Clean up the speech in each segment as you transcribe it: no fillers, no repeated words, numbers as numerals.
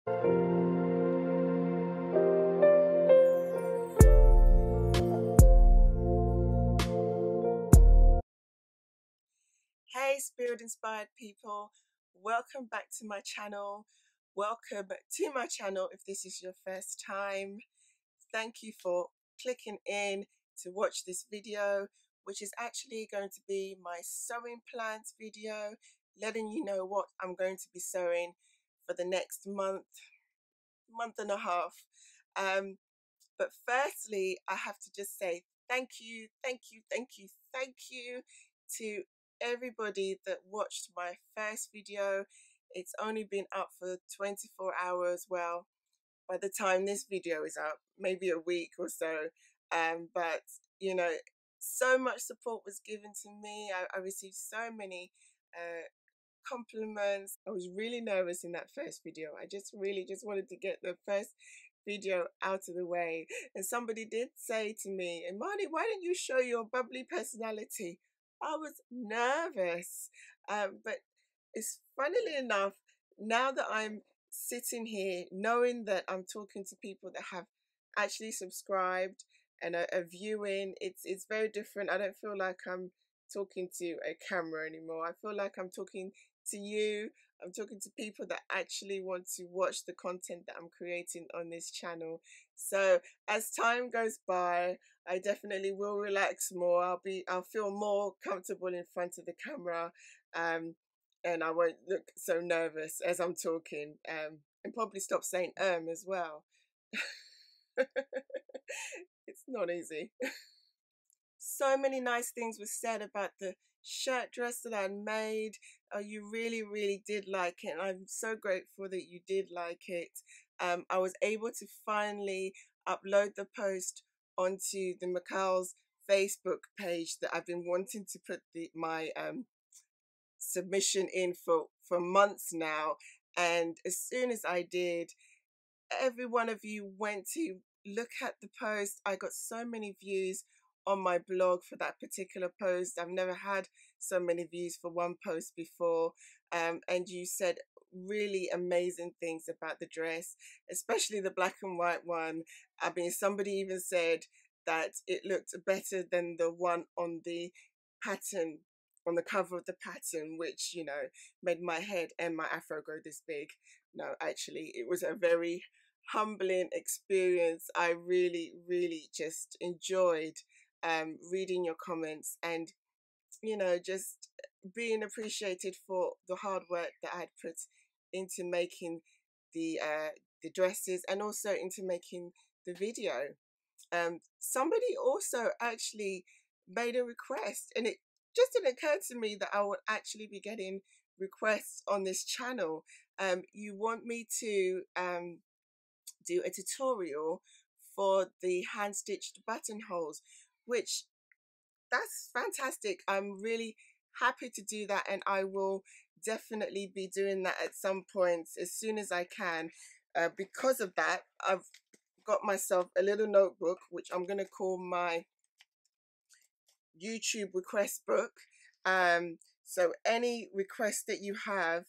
Hey, spirit inspired people, welcome back to my channel. Welcome to my channel if this is your first time. Thank you for clicking in to watch this video, which is actually going to be my sewing plans video, letting you know what I'm going to be sewing for the next month and a half. But firstly, I have to just say thank you to everybody that watched my first video. It's only been up for 24 hours. Well, by the time this video is up, maybe a week or so. But you know, so much support was given to me. I received so many compliments. I was really nervous in that first video. I just wanted to get the first video out of the way. And somebody did say to me, Imani, why don't you show your bubbly personality? I was nervous. But it's funnily enough, now that I'm sitting here knowing that I'm talking to people that have actually subscribed and are viewing, it's very different. I don't feel like I'm talking to a camera anymore. I feel like I'm talking to you. I'm talking to people that actually want to watch the content that I'm creating on this channel. So as time goes by, I definitely will relax more. I'll feel more comfortable in front of the camera, and I won't look so nervous as I'm talking, and probably stop saying as well. It's not easy. So many nice things were said about the shirt dress that I made. You really did like it, and I'm so grateful that you did like it. I was able to finally upload the post onto the Macau's Facebook page that I've been wanting to put my submission in for months now. And as soon as I did, every one of you went to look at the post. I got so many views on my blog for that particular post. I've never had so many views for one post before. And you said really amazing things about the dress, especially the black and white one. I mean, somebody even said that it looked better than the one on the pattern, on the cover of the pattern, which, you know, made my head and my afro go this big. No, actually, it was a very humbling experience. I really just enjoyed reading your comments, and you know, just being appreciated for the hard work that I had put into making the dresses, and also into making the video. Somebody also actually made a request, and it just didn't occur to me that I would actually be getting requests on this channel. You want me to do a tutorial for the hand stitched buttonholes, which that's fantastic. I'm really happy to do that, and I will definitely be doing that at some point as soon as I can. Because of that, I've got myself a little notebook which I'm going to call my YouTube request book. So any request that you have,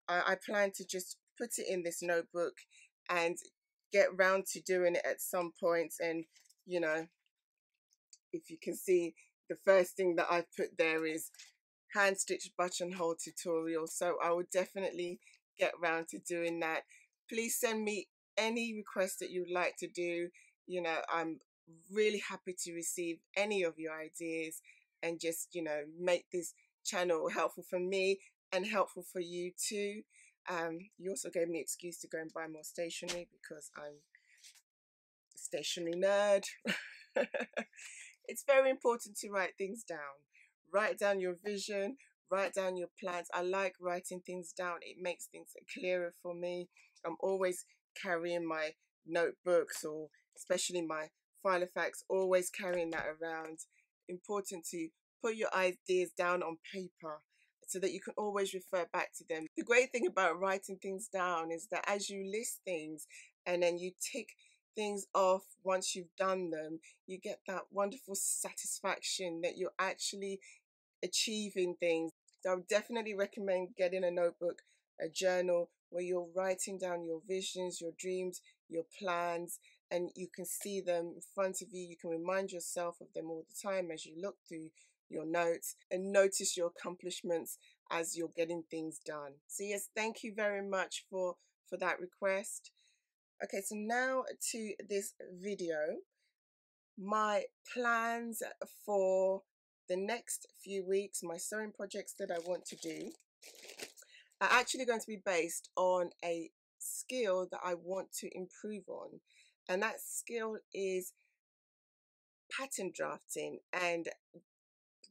I plan to just put it in this notebook and get round to doing it at some point. And you know, if you can see, the first thing that I've put there is hand stitched buttonhole tutorial. So I will definitely get round to doing that. Please send me any requests that you'd like to do. You know, I'm really happy to receive any of your ideas, and just, you know, make this channel helpful for me and helpful for you too. You also gave me an excuse to go and buy more stationery because I'm a stationery nerd. It's very important to write things down. Write down your vision, write down your plans. I like writing things down. It makes things clearer for me. I'm always carrying my notebooks, or especially my Filofax, always carrying that around. Important to put your ideas down on paper so that you can always refer back to them. The great thing about writing things down is that as you list things and then you tick things off once you've done them, you get that wonderful satisfaction that you're actually achieving things. So I would definitely recommend getting a notebook, a journal, where you're writing down your visions, your dreams, your plans, and you can see them in front of you. You can remind yourself of them all the time as you look through your notes and notice your accomplishments as you're getting things done. So yes, thank you very much for that request. Okay, so now to this video. My plans for the next few weeks, my sewing projects that I want to do, are actually going to be based on a skill that I want to improve on. And that skill is pattern drafting and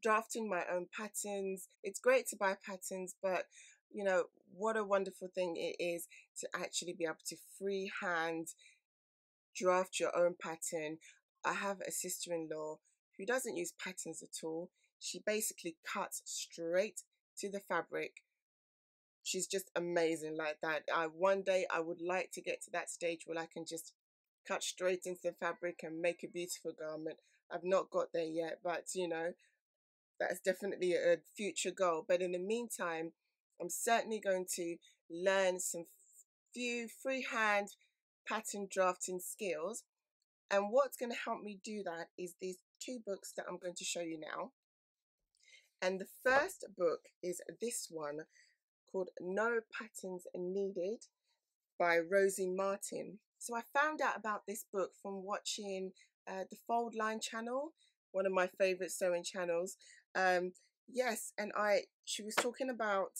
drafting my own patterns. It's great to buy patterns, but you know, what a wonderful thing it is to actually be able to freehand draft your own pattern. I have a sister-in-law who doesn't use patterns at all. She basically cuts straight to the fabric. She's just amazing like that. One day I would like to get to that stage where I can just cut straight into the fabric and make a beautiful garment. I've not got there yet, but you know, that's definitely a future goal. But in the meantime, I'm certainly going to learn some few freehand pattern drafting skills. And what's going to help me do that is these two books that I'm going to show you now. And the first book is this one called No Patterns Needed by Rosie Martin. So I found out about this book from watching the Fold Line channel, one of my favorite sewing channels. Yes, and she was talking about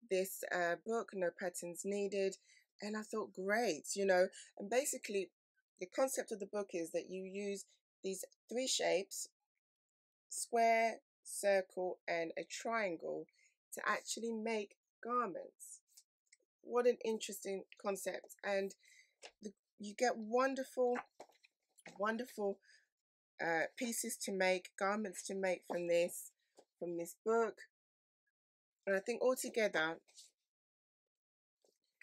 this book, No Patterns Needed, and I thought, great, you know. And basically the concept of the book is that you use these three shapes, square, circle and a triangle, to actually make garments. What an interesting concept. And you get wonderful pieces to make, garments to make from this book. And I think altogether,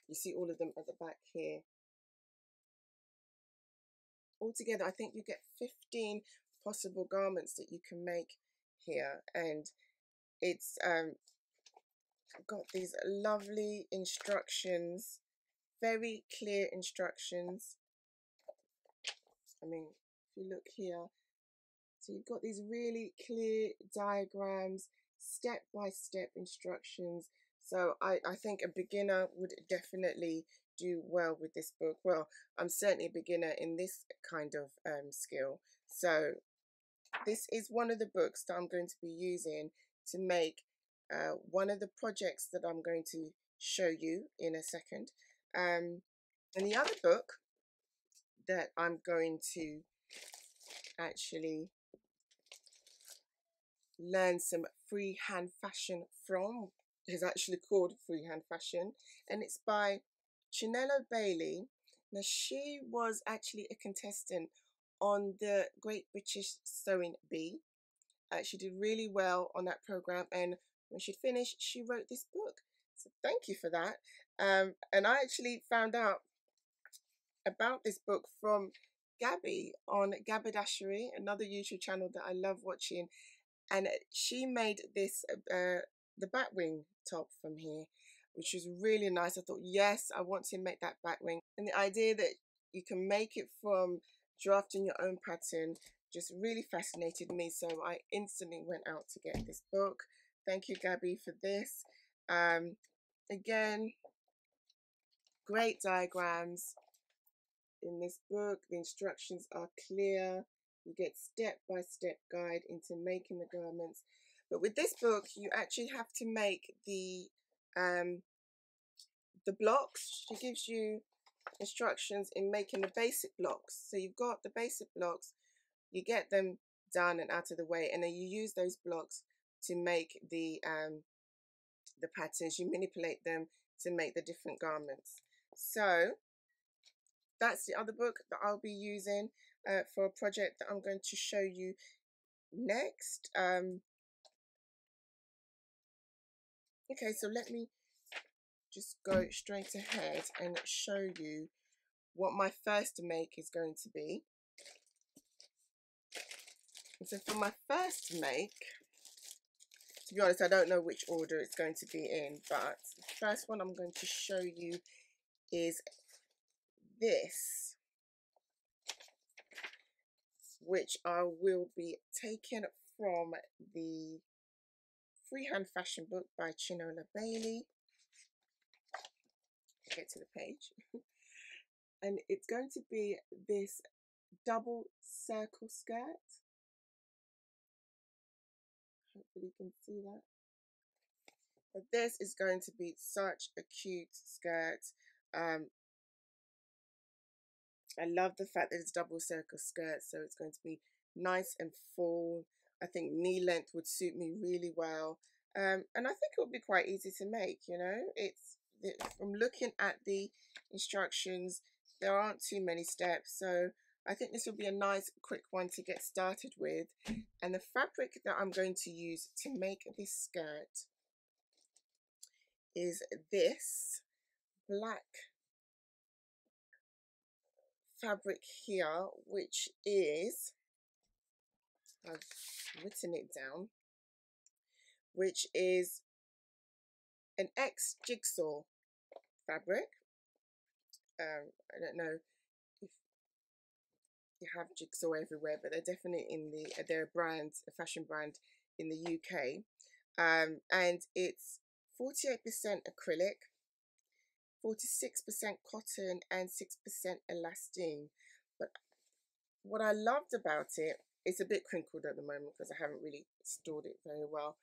you see all of them at the back here, altogether I think you get 15 possible garments that you can make here. And it's got these lovely instructions, very clear instructions. I mean, if you look here, so you've got these really clear diagrams, step-by-step instructions. So I think a beginner would definitely do well with this book. Well, I'm certainly a beginner in this kind of skill. So this is one of the books that I'm going to be using to make one of the projects that I'm going to show you in a second. And the other book that I'm going to actually learn some freehand fashion from is actually called Freehand Fashion, and it's by Chinelo Bailey. Now, she was actually a contestant on the Great British Sewing Bee. She did really well on that program, and when she finished, she wrote this book. So thank you for that. And I actually found out about this book from Gabby on Gabadashery, another YouTube channel that I love watching, and she made this the batwing top from here, which was really nice. I thought, yes, I want to make that batwing, and the idea that you can make it from drafting your own pattern just really fascinated me. So I instantly went out to get this book. Thank you, Gabby, for this. Again, great diagrams in this book. The instructions are clear. You get step-by-step guide into making the garments. But with this book, you actually have to make the blocks. She gives you instructions in making the basic blocks. So you've got the basic blocks, you get them done and out of the way, and then you use those blocks to make the patterns. You manipulate them to make the different garments. So that's the other book that I'll be using for a project that I'm going to show you next. Okay, so let me just go straight ahead and show you what my first make is going to be. And so for my first make, to be honest, I don't know which order it's going to be in, but the first one I'm going to show you is this, which I will be taking from the Freehand Fashion Book by Chinola Bailey. Get to the page. And it's going to be this double circle skirt. Hopefully you can see that. But this is going to be such a cute skirt. I love the fact that it's double circle skirt, so it's going to be nice and full. I think knee length would suit me really well. And I think it would be quite easy to make, you know. From looking at the instructions, there aren't too many steps, so I think this will be a nice quick one to get started with. And the fabric that I'm going to use to make this skirt is this black fabric here, which is, I've written it down, which is an X jigsaw fabric. I don't know if you have jigsaw everywhere, but they're definitely they're a fashion brand in the UK. And it's 48% acrylic, 46% cotton, and 6% elastane. But what I loved about it, it's a bit crinkled at the moment because I haven't really stored it very well.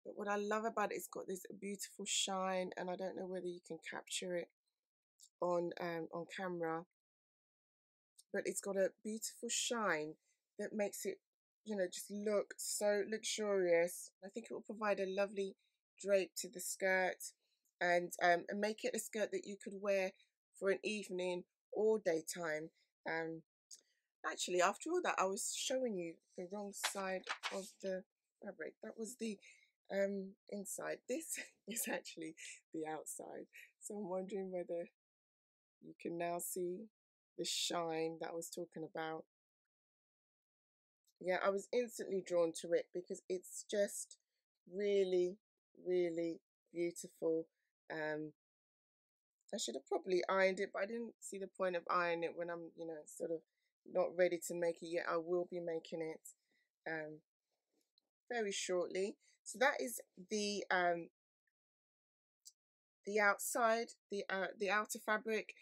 But what I love about it, it's got this beautiful shine, and I don't know whether you can capture it on camera, but it's got a beautiful shine that makes it, you know, just look so luxurious. I think it will provide a lovely drape to the skirt, and make it a skirt that you could wear for an evening or daytime. Actually, after all that, I was showing you the wrong side of the fabric. That was the inside. This is actually the outside. So I'm wondering whether you can now see the shine that I was talking about. Yeah, I was instantly drawn to it because it's just really, really beautiful. I should have probably ironed it, but I didn't see the point of ironing it when I'm, you know, sort of not ready to make it yet. I will be making it very shortly. So that is the outside, the outer fabric,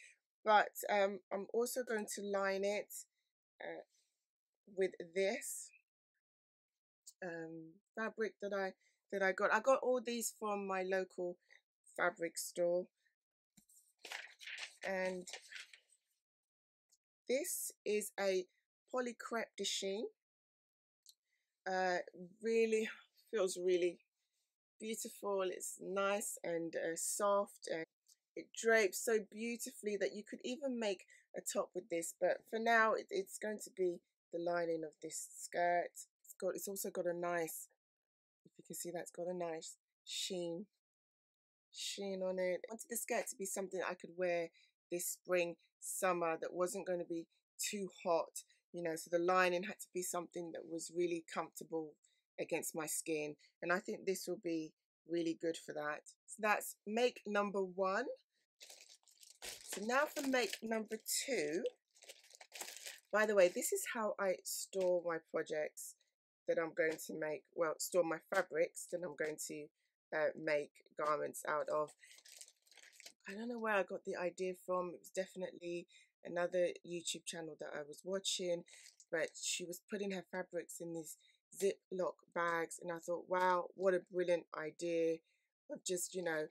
but I'm also going to line it with this fabric that I got. I got all these from my local fabric store, and this is a poly crepe de chine. Really feels really beautiful. It's nice and soft, and it drapes so beautifully that you could even make a top with this, but for now it's going to be the lining of this skirt. It's also got a nice, if you can see, that's got a nice sheen on it. I wanted the skirt to be something I could wear this spring, summer, that wasn't going to be too hot, you know, so the lining had to be something that was really comfortable against my skin, and I think this will be really good for that. So that's make number one. So now for make number two. By the way, this is how I store my projects that I'm going to make, well, store my fabrics that I'm going to make garments out of. I don't know where I got the idea from. It was definitely another YouTube channel that I was watching, but she was putting her fabrics in these Ziploc bags, and I thought, wow, what a brilliant idea of just, you know,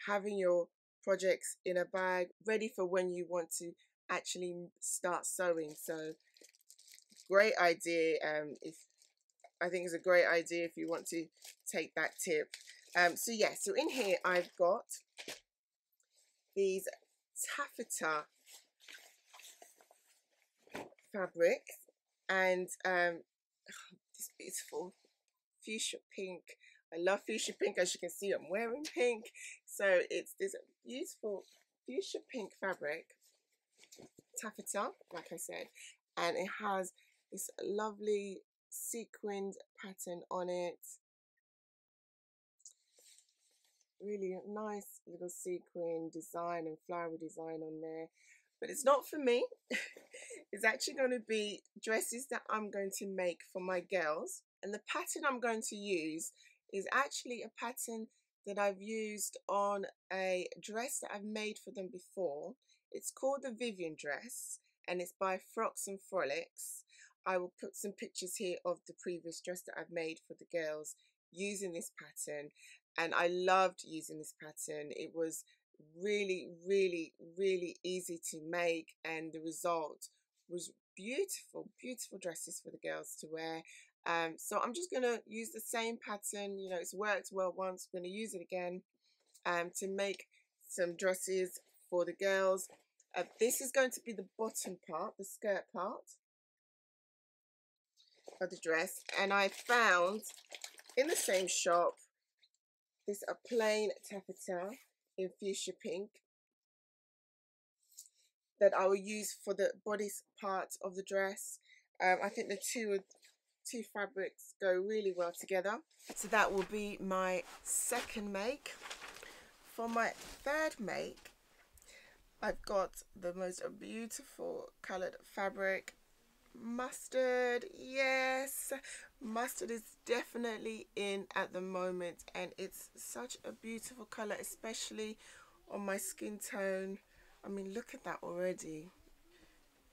having your projects in a bag ready for when you want to actually start sewing. So great idea. If I think it's a great idea if you want to take that tip. So yeah, so in here I've got these taffeta fabrics, and this beautiful fuchsia pink. I love fuchsia pink. As you can see, I'm wearing pink, so it's this beautiful fuchsia pink fabric, taffeta, like I said, and it has this lovely sequined pattern on it. really nice little sequin design and flowery design on there. But it's not for me. It's actually going to be dresses that I'm going to make for my girls. And the pattern I'm going to use is actually a pattern that I've used on a dress that I've made for them before. It's called the Vivian dress and it's by Frocks and Frolics. I will put some pictures here of the previous dress that I've made for the girls using this pattern, and I loved using this pattern. It was really easy to make, and the result was beautiful dresses for the girls to wear. So I'm just gonna use the same pattern. You know, it's worked well once, I'm gonna use it again to make some dresses for the girls. This is going to be the bottom part, the skirt part of the dress, and I found in the same shop this a plain taffeta in fuchsia pink that I will use for the body part of the dress. I think the two fabrics go really well together. So that will be my second make. For my third make, I've got the most beautiful coloured fabric, mustard. Yes, mustard is definitely in at the moment, and it's such a beautiful colour, especially on my skin tone. I mean, look at that already.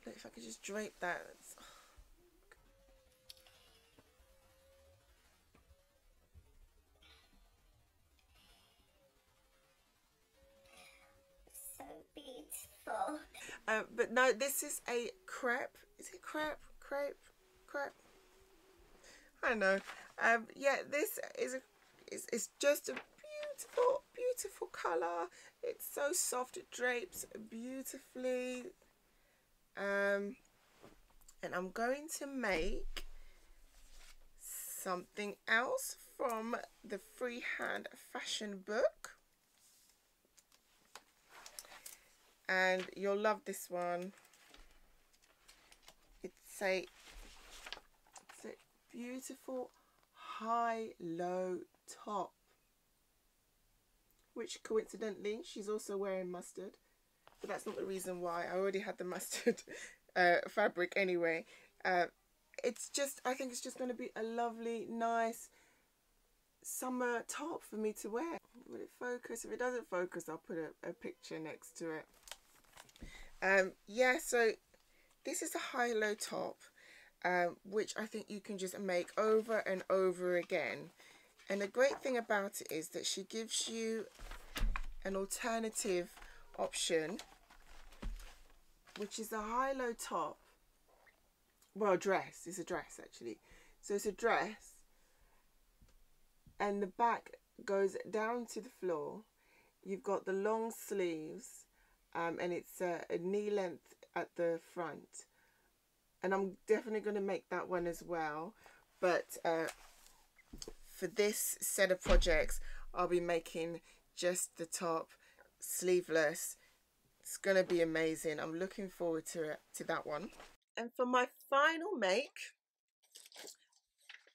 Look, if I could just drape that. So beautiful. But no, this is a crepe. Is it crepe? Crepe? I don't know. Yeah, this is it's just a beautiful color. It's so soft. It drapes beautifully. And I'm going to make something else from the Freehand fashion book. And you'll love this one. It's a beautiful high-low top, which coincidentally she's also wearing mustard, but that's not the reason why. I already had the mustard fabric anyway. It's just, I think it's just going to be a lovely, nice summer top for me to wear. Will it focus? If it doesn't focus, I'll put a picture next to it. Yeah, so this is a high-low top, which I think you can just make over and over again. And the great thing about it is that she gives you an alternative option, which is a high-low top. Well, dress. It's a dress, actually. So it's a dress, and the back goes down to the floor. You've got the long sleeves, and it's a knee length at the front. And I'm definitely going to make that one as well. But for this set of projects, I'll be making just the top, sleeveless. It's going to be amazing. I'm looking forward to that one. And for my final make,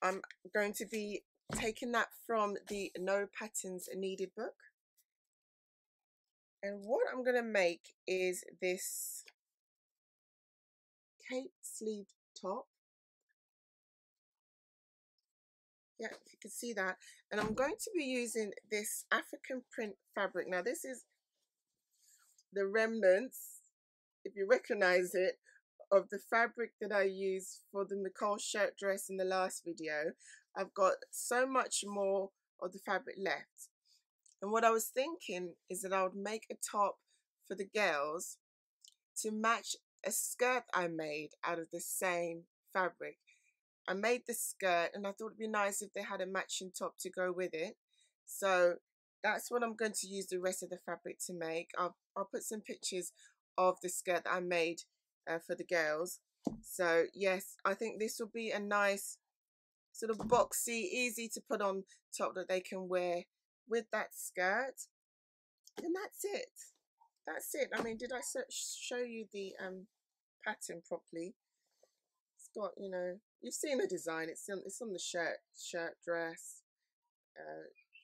I'm going to be taking that from the No Patterns Needed book. And what I'm going to make is this cape sleeved top. Yeah, if you can see that. And I'm going to be using this African print fabric. Now, this is the remnants, if you recognize it, of the fabric that I used for the Nicole shirt dress in the last video. I've got so much more of the fabric left. And what I was thinking is that I would make a top for the girls to match a skirt I made out of the same fabric. I made the skirt and I thought it'd be nice if they had a matching top to go with it. So that's what I'm going to use the rest of the fabric to make. I'll put some pictures of the skirt that I made for the girls. So yes, I think this will be a nice sort of boxy, easy to put on top that they can wear with that skirt. And that's it. That's it. I mean, did I show you the pattern properly? It's got, you know, you've seen the design. It's on the shirt dress,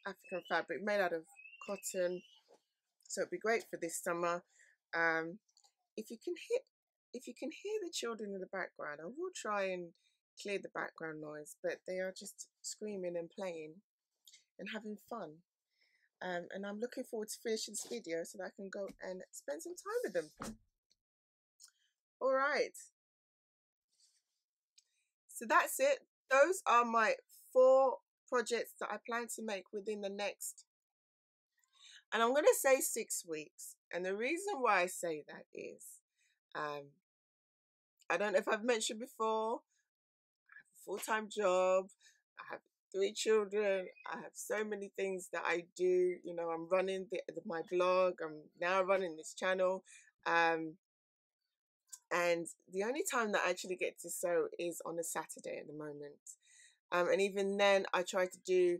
African fabric made out of cotton, so it'd be great for this summer. If you can hear the children in the background, I will try and clear the background noise, but they are just screaming and playing and having fun. And I'm looking forward to finishing this video so that I can go and spend some time with them. All right. So that's it. Those are my 4 projects that I plan to make within the next, and I'm going to say 6 weeks. And the reason why I say that is, I don't know if I've mentioned before, I have a full-time job, I have 3 children, I have so many things that I do. You know, I'm running my blog, I'm now running this channel, and the only time that I actually get to sew is on a Saturday at the moment. And even then, I try to do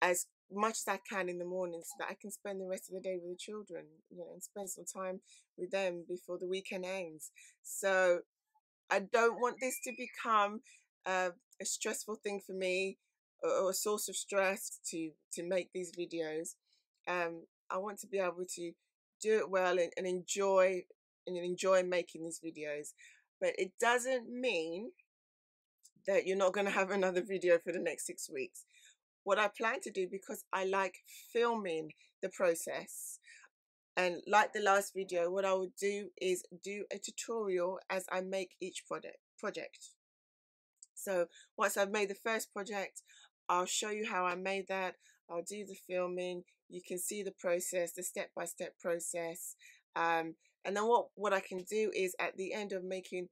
as much as I can in the morning so that I can spend the rest of the day with the children, you know, and spend some time with them before the weekend ends. So I don't want this to become a stressful thing for me, or a source of stress to make these videos. I want to be able to do it well and enjoy making these videos, but it doesn't mean that you're not going to have another video for the next 6 weeks. What I plan to do, because I like filming the process, and like the last video, what I will do is do a tutorial as I make each project. So once I've made the first project, I'll show you how I made that. I'll do the filming. You can see the process, the step-by-step process. And then what I can do is, at the end of making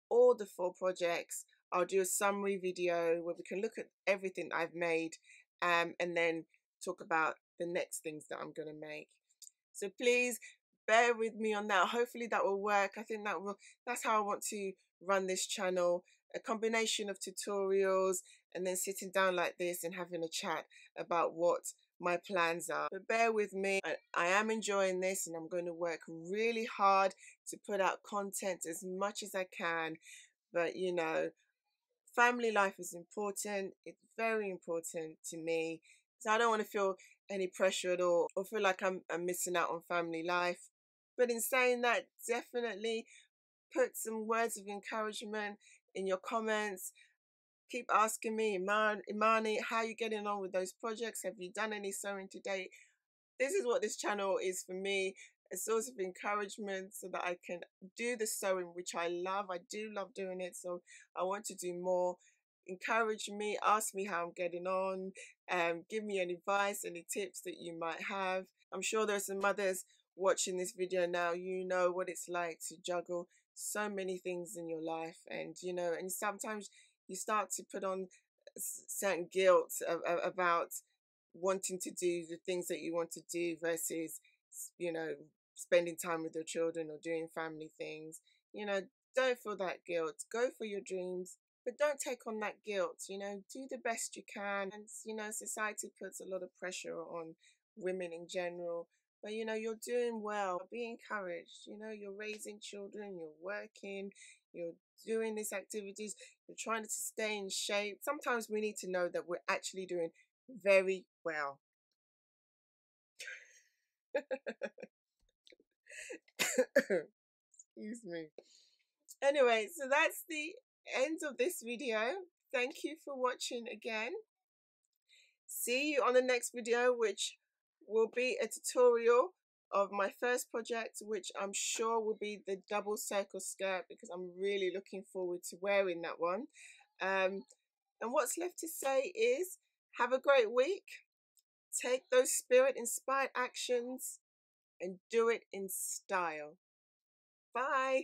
all the 4 projects, I'll do a summary video where we can look at everything I've made, and then talk about the next things that I'm going to make. So please bear with me on that. Hopefully that will work. I think that's how I want to run this channel. A combination of tutorials and then sitting down like this and having a chat about what my plans are. But bear with me. I am enjoying this, and I'm going to work really hard to put out content as much as I can. But you know, family life is important. It's very important to me. So I don't want to feel any pressure at all, or feel like I'm missing out on family life. But in saying that, definitely put some words of encouragement in your comments. Keep asking me, Imani, how are you getting on with those projects? Have you done any sewing to date? This is what this channel is for me, a source of encouragement so that I can do the sewing, which I love. I do love doing it, so I want to do more. Encourage me, ask me how I'm getting on, give me any advice, any tips that you might have. I'm sure there's some mothers watching this video now. You know what it's like to juggle so many things in your life, and you know, and sometimes you start to put on certain guilt about wanting to do the things that you want to do versus, you know, spending time with your children or doing family things. You know, don't feel that guilt. Go for your dreams, but don't take on that guilt. You know, do the best you can. And you know, society puts a lot of pressure on women in general, but you know, you're doing well. Be encouraged. You know, you're raising children, you're working, you're doing these activities, you're trying to stay in shape. Sometimes we need to know that we're actually doing very well. Excuse me. Anyway, so that's the end of this video. Thank you for watching again. See you on the next video, which will be a tutorial of my first project, which I'm sure will be the double circle skirt, because I'm really looking forward to wearing that one. And what's left to say is, have a great week. Take those spirit-inspired actions and do it in style. Bye.